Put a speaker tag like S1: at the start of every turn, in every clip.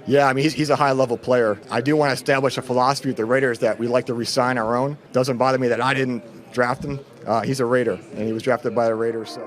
S1: Yeah, I mean, he's a high-level player. I do want to establish a philosophy with the Raiders that we like to re-sign our own. Doesn't bother me that I didn't draft him. He's a Raider, and he was drafted by the Raiders. So.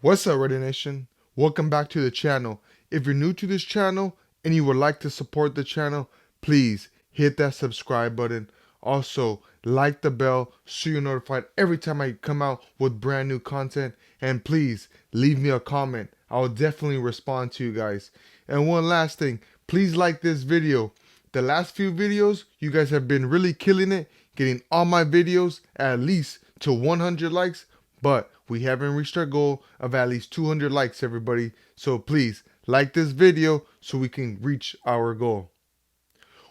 S2: What's up, Raider Nation? Welcome back to the channel. If you're new to this channel and you would like to support the channel, please hit that subscribe button. Also, like the bell so you're notified every time I come out with brand new content. And please leave me a comment. I'll definitely respond to you guys. And one last thing, please like this video. The last few videos, you guys have been really killing it, getting all my videos at least to 100 likes. But we haven't reached our goal of at least 200 likes, everybody. So please like this video so we can reach our goal.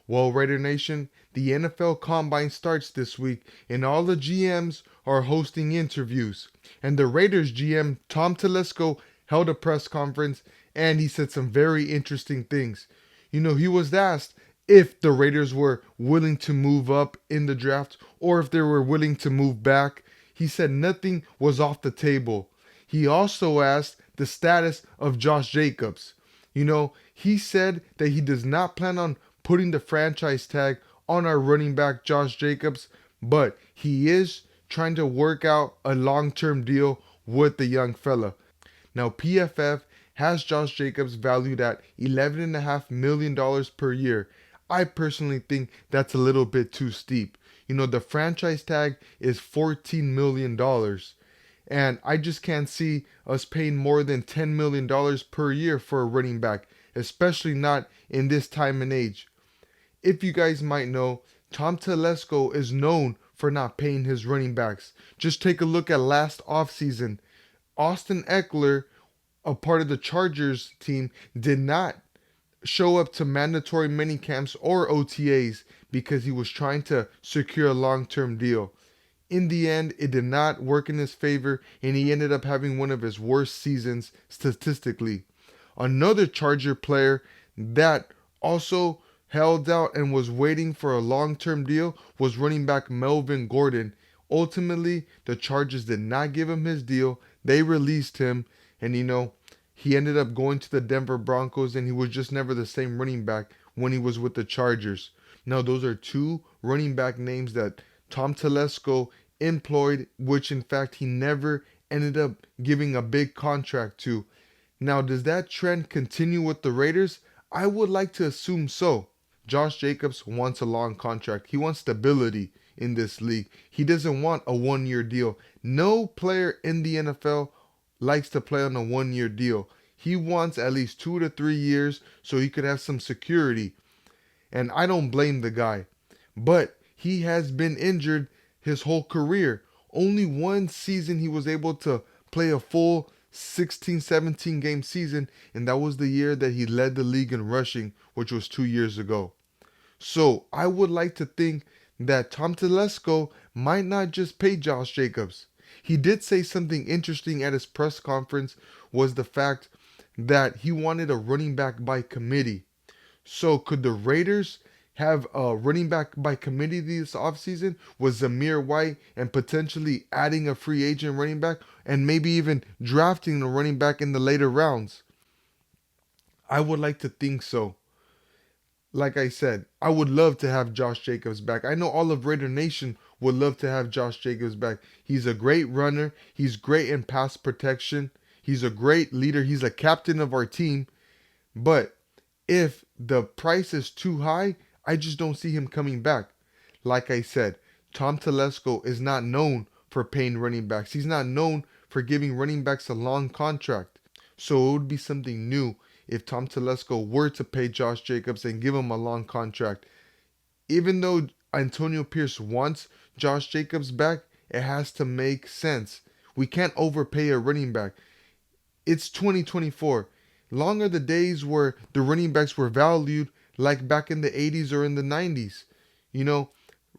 S2: Well, Raider Nation, the NFL Combine starts this week and all the GMs are hosting interviews. And the Raiders GM, Tom Telesco, held a press conference and he said some very interesting things. You know, he was asked if the Raiders were willing to move up in the draft or if they were willing to move back. He said nothing was off the table. He also asked the status of Josh Jacobs. You know, he said that he does not plan on putting the franchise tag on our running back Josh Jacobs, but he is trying to work out a long-term deal with the young fella. Now, PFF has Josh Jacobs valued at $11.5 million per year. I personally think that's a little bit too steep. You know, the franchise tag is $14 million. And I just can't see us paying more than $10 million per year for a running back, especially not in this time and age. If you guys might know, Tom Telesco is known for not paying his running backs. Just take a look at last offseason. Austin Eckler, a part of the Chargers team, did not show up to mandatory minicamps or OTAs because he was trying to secure a long-term deal. In the end, it did not work in his favor and he ended up having one of his worst seasons statistically. Another Charger player that also held out and was waiting for a long-term deal was running back Melvin Gordon. Ultimately, the Chargers did not give him his deal. They released him and, you know, he ended up going to the Denver Broncos and he was just never the same running back when he was with the Chargers. Now, those are two running back names that Tom Telesco employed, which in fact he never ended up giving a big contract to. Now, does that trend continue with the Raiders? I would like to assume so. Josh Jacobs wants a long contract. He wants stability in this league. He doesn't want a one-year deal. No player in the NFL likes to play on a one-year deal. He wants at least 2 to 3 years so he could have some security. And I don't blame the guy. But he has been injured his whole career. Only one season he was able to play a full 16-17 game season, and that was the year that he led the league in rushing, which was 2 years ago. So I would like to think that Tom Telesco might not just pay Josh Jacobs. He did say something interesting at his press conference was the fact that he wanted a running back by committee. So could the Raiders have a running back by committee this offseason with Zamir White and potentially adding a free agent running back and maybe even drafting a running back in the later rounds? I would like to think so. Like I said, I would love to have Josh Jacobs back. I know all of Raider Nation would love to have Josh Jacobs back. He's a great runner. He's great in pass protection. He's a great leader. He's a captain of our team. But if the price is too high, I just don't see him coming back. Like I said, Tom Telesco is not known for paying running backs. He's not known for giving running backs a long contract. So it would be something new if Tom Telesco were to pay Josh Jacobs and give him a long contract. Even though Antonio Pierce wants Josh Jacobs back, it has to make sense. We can't overpay a running back. It's 2024. Long are the days where the running backs were valued like back in the 80s or in the 90s. You know,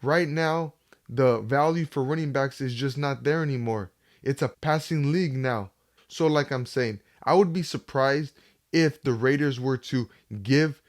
S2: right now, the value for running backs is just not there anymore. It's a passing league now. So like I'm saying, I would be surprised if the Raiders were to give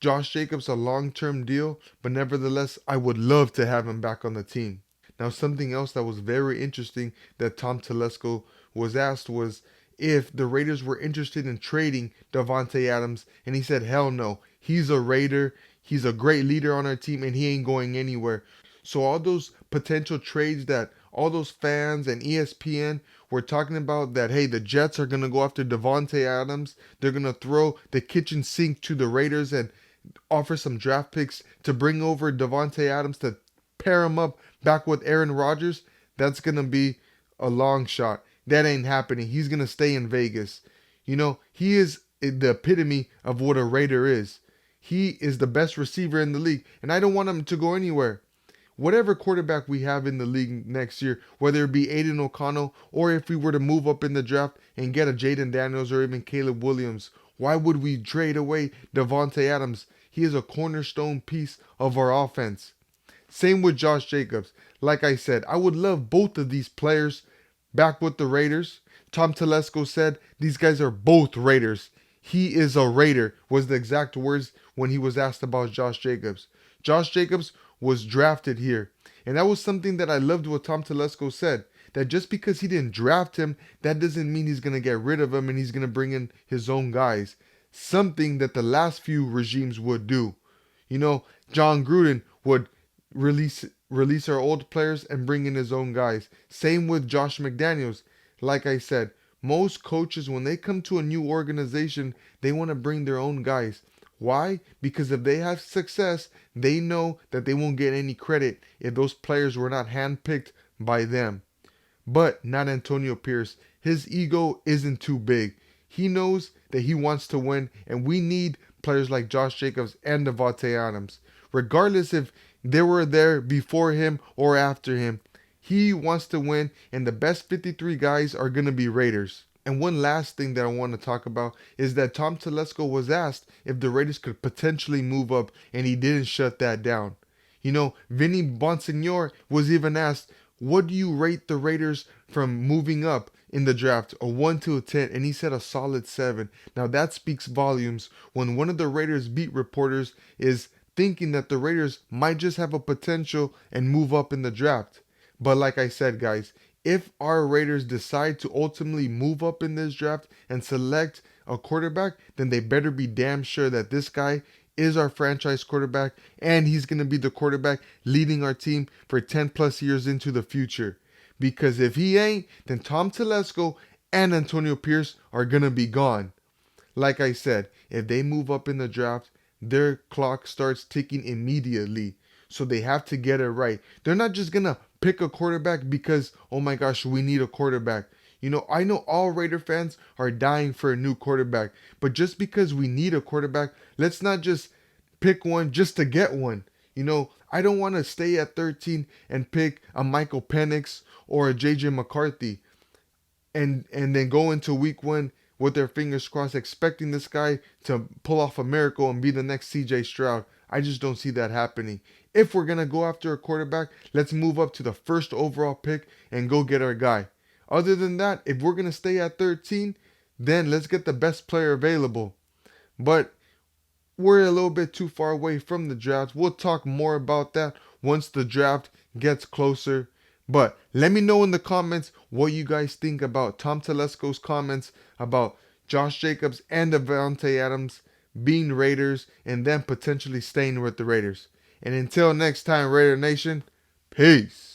S2: Josh Jacobs a long-term deal, but nevertheless, I would love to have him back on the team. Now, something else that was very interesting that Tom Telesco was asked was if the Raiders were interested in trading Davante Adams, and he said, hell no. He's a Raider. He's a great leader on our team, and he ain't going anywhere. So all those potential trades that all those fans and ESPN were talking about, that, hey, the Jets are going to go after Davante Adams. They're going to throw the kitchen sink to the Raiders and offer some draft picks to bring over Davante Adams to pair him up back with Aaron Rodgers. That's going to be a long shot. That ain't happening. He's going to stay in Vegas. You know, he is the epitome of what a Raider is. He is the best receiver in the league, and I don't want him to go anywhere. Whatever quarterback we have in the league next year, whether it be Aiden O'Connell or if we were to move up in the draft and get a Jaden Daniels or even Caleb Williams, why would we trade away Davante Adams? He is a cornerstone piece of our offense. Same with Josh Jacobs. Like I said, I would love both of these players back with the Raiders. Tom Telesco said these guys are both Raiders. He is a Raider, was the exact words when he was asked about Josh Jacobs. Josh Jacobs was drafted here. And that was something that I loved what Tom Telesco said. That just because he didn't draft him, that doesn't mean he's going to get rid of him and he's going to bring in his own guys. Something that the last few regimes would do. You know, John Gruden would release our old players and bring in his own guys. Same with Josh McDaniels. Like I said, most coaches, when they come to a new organization, they want to bring their own guys. Why? Because if they have success, they know that they won't get any credit if those players were not handpicked by them. But not Antonio Pierce. His ego isn't too big. He knows that he wants to win, and we need players like Josh Jacobs and Davante Adams. Regardless if they were there before him or after him, he wants to win, and the best 53 guys are going to be Raiders. And one last thing that I want to talk about is that Tom Telesco was asked if the Raiders could potentially move up, and he didn't shut that down. You know, Vinny Bonsignore was even asked, what do you rate the Raiders from moving up in the draft, a 1 to a 10, and he said a solid 7. Now that speaks volumes when one of the Raiders beat reporters is thinking that the Raiders might just have a potential and move up in the draft. But like I said, guys, if our Raiders decide to ultimately move up in this draft and select a quarterback, then they better be damn sure that this guy is our franchise quarterback and he's going to be the quarterback leading our team for 10 plus years into the future. Because if he ain't, then Tom Telesco and Antonio Pierce are going to be gone. Like I said, if they move up in the draft, their clock starts ticking immediately. So they have to get it right. They're not just going to pick a quarterback because, oh my gosh, we need a quarterback. You know, I know all Raider fans are dying for a new quarterback. But just because we need a quarterback, let's not just pick one just to get one. You know, I don't want to stay at 13 and pick a Michael Penix or a JJ McCarthy and then go into week 1 with their fingers crossed expecting this guy to pull off a miracle and be the next CJ Stroud. I just don't see that happening. If we're going to go after a quarterback, let's move up to the first overall pick and go get our guy. Other than that, if we're going to stay at 13, then let's get the best player available. But we're a little bit too far away from the draft. We'll talk more about that once the draft gets closer. But let me know in the comments what you guys think about Tom Telesco's comments about Josh Jacobs and Davante Adams being Raiders and then potentially staying with the Raiders. And until next time, Raider Nation, peace.